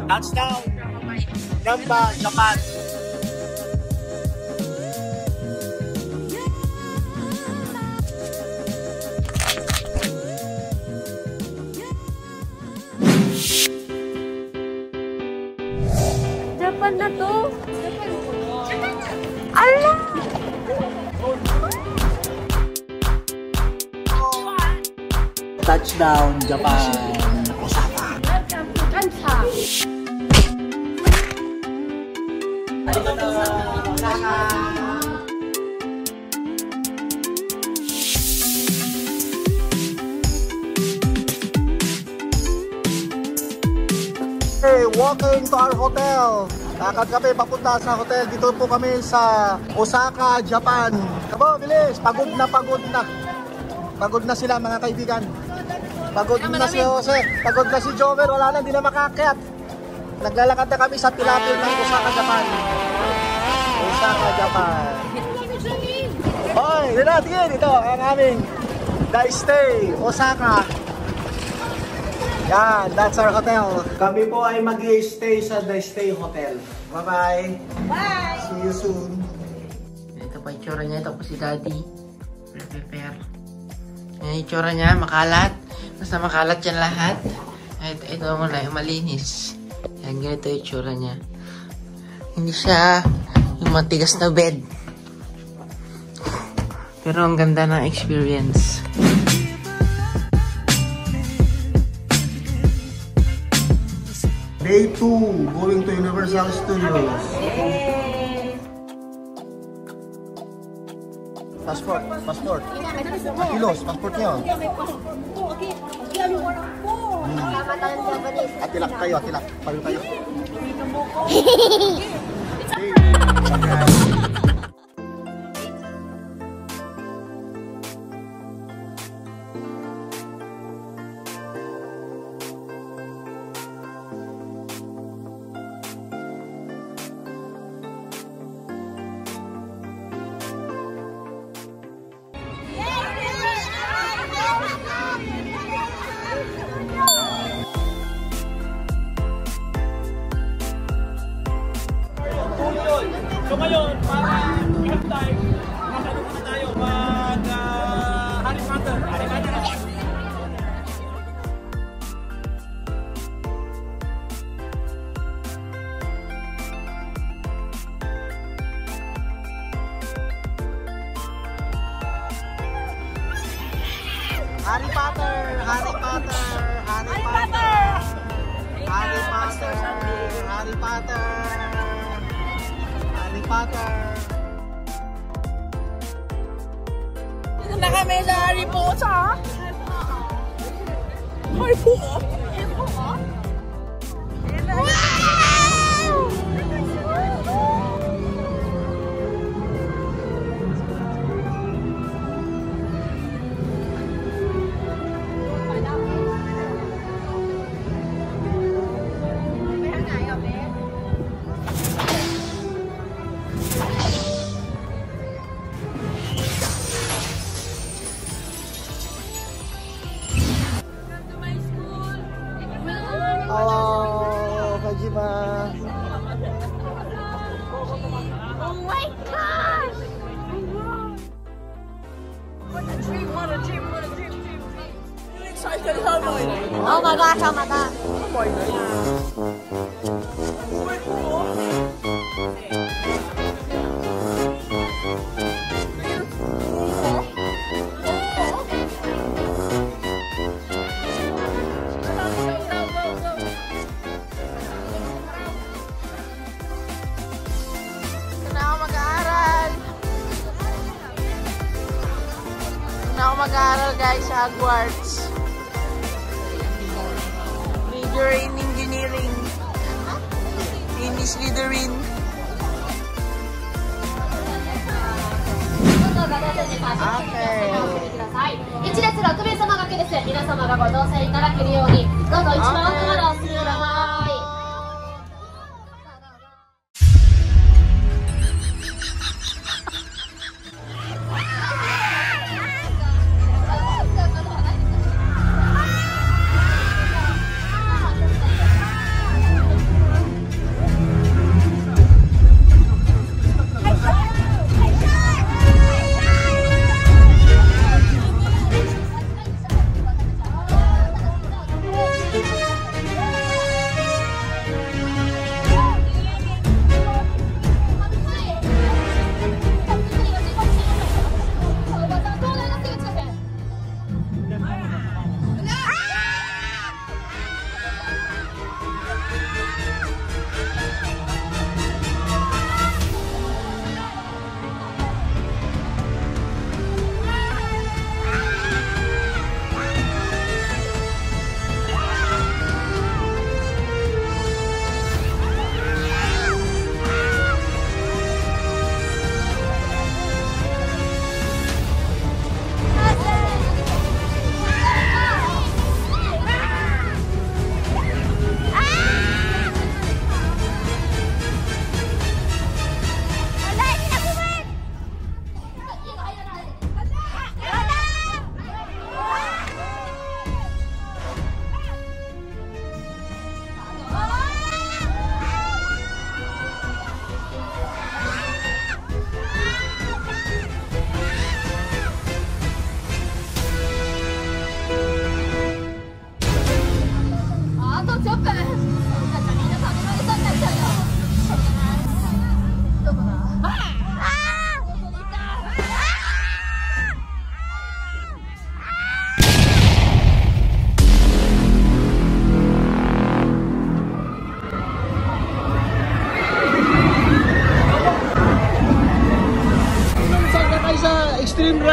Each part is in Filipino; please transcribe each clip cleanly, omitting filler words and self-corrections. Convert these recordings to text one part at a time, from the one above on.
Touchdown! Namba, Japan! Japan na to! Ala! Touchdown, Japan! Osaka! Welcome to Kansas! Hey, walking to our hotel. Lakad kami papunta sa hotel. Dito po kami sa Osaka, Japan. Kabo, bilis. Pagod na, pagod na. Pagod na sila mga kaibigan. Pagod na si Jose. Pagod na si Jover. Wala na, hindi na makaakyat. Naglalakad na kami sa pilapil ng Osaka, Japan. Osaka, Japan. Hoy, tingin. Ito ang aming Daistay, Osaka. Yan, that's our hotel. Kami po ay mag-i-stay sa Daistay Hotel. Bye-bye. Bye! See you soon. Ito pa itsura niya. Ito po si Daddy. Prepare. Yan itsura niya. Makalat. Basta makalat yan lahat. Ito muna yung malinis. Yan, ganito yung itsura niya. Hindi siya yung matigas na bed. Pero ang ganda ng experience. Day 2, going to Universal Studios. Passport. Kilos, passport niyo. Atilak kayo. Payo kayo. So ngayon, para i-have time, magano muna tayo mag Harry Potter. Harry Potter. Dito na kami sa Harry Potter! Harry Potter? Oh, Kajima. Oh my gosh! What a dream. Excited, how much? Oh my gosh, oh my god. Mag-aaral guys sa Hogwarts. Major in engineering. Ini Slytherin. Okay. 一列6名様がけです。皆様がご乗船いただけるようにどうぞ一番奥までお進みください。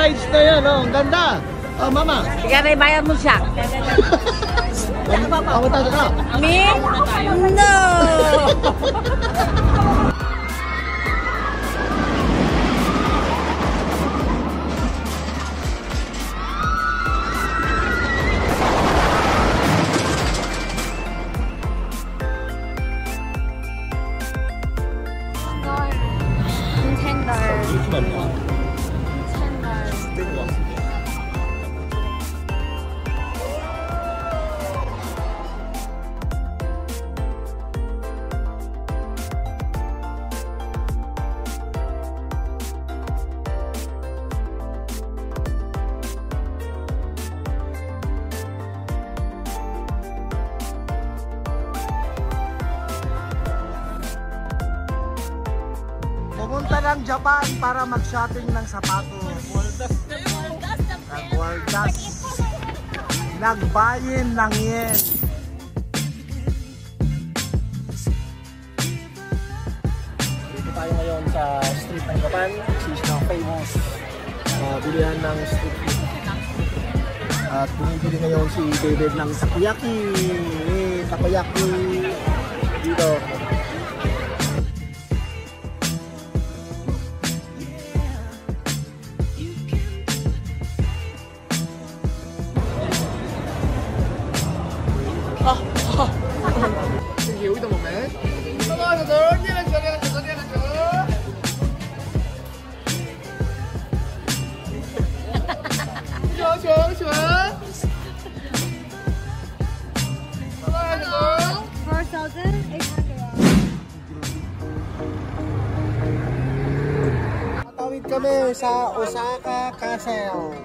rides na yan, oh. Ang ganda. Oh, mama. Sige, may bayad mo siya. Papunta ka. Me? No! Pumunta ng Japan para mag-shopping ng sapatos. Nagwaldas. Nagbayin ng yen. Dito tayo ngayon sa street ng Japan, which is now famous. Bilihan ng street food. At bumibili ngayon si David ng takoyaki. Takoyaki dito. 여기다 먹네. Tawid kami sa Osaka Castle.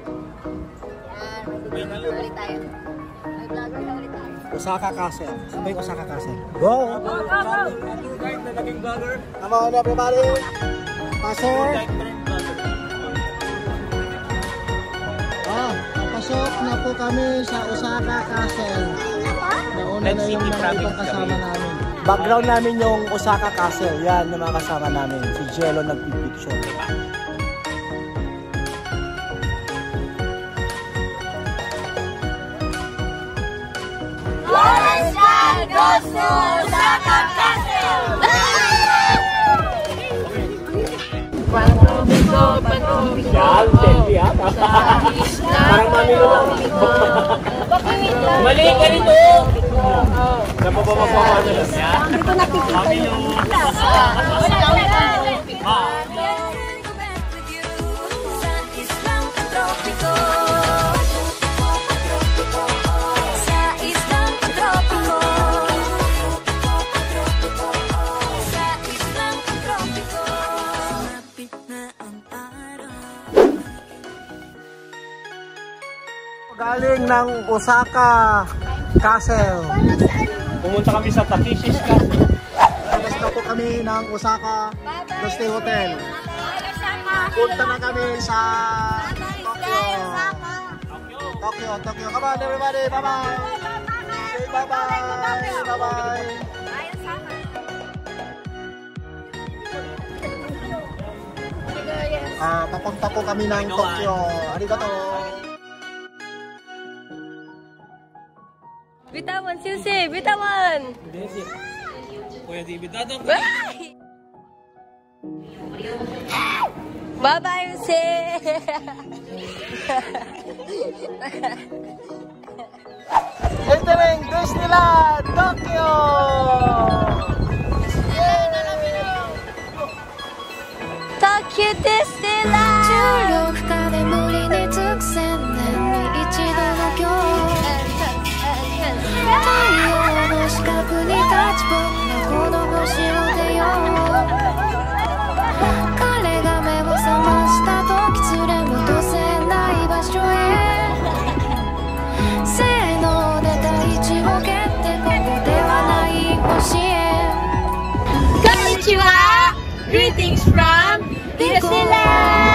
Osaka Castle. Saan ba yung Osaka Castle? Go! Come on everybody! Pasok! Papasok na po kami sa Osaka Castle. Nauna na yung mga ibang kasama namin. Background namin yung Osaka Castle. Yan yung mga kasama namin. Si Jello nagpipicture. Goes to Osaka Castle! Parang mami mo lang. Mali ka nito! Napapapapapano lang niya? Mami mo. Galing ng Osaka Castle. Pumunta kami sa Takeshi's Castle. Tapos na po kami ng Osaka Stay Hotel. Punta na kami sa Tokyo. Tokyo. Come on everybody. Bye-bye. Say bye-bye. Bye-bye. Papunta po kami ng Tokyo. Arigato. Bitawan, Susi! Bitawan! Kuya David, dadang. Bye-bye, Susi! Entering Disneyland Tokyo! Tokyo Disneyland! 重力下で無理に尽くせん年に一度の今日太陽の四角に立ち込んだこの星を出よう彼が目を覚ました時連れ戻せない場所へせーので大地を蹴ってここではない星へ Konnichiwa! Greetings from Disneyland!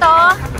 to.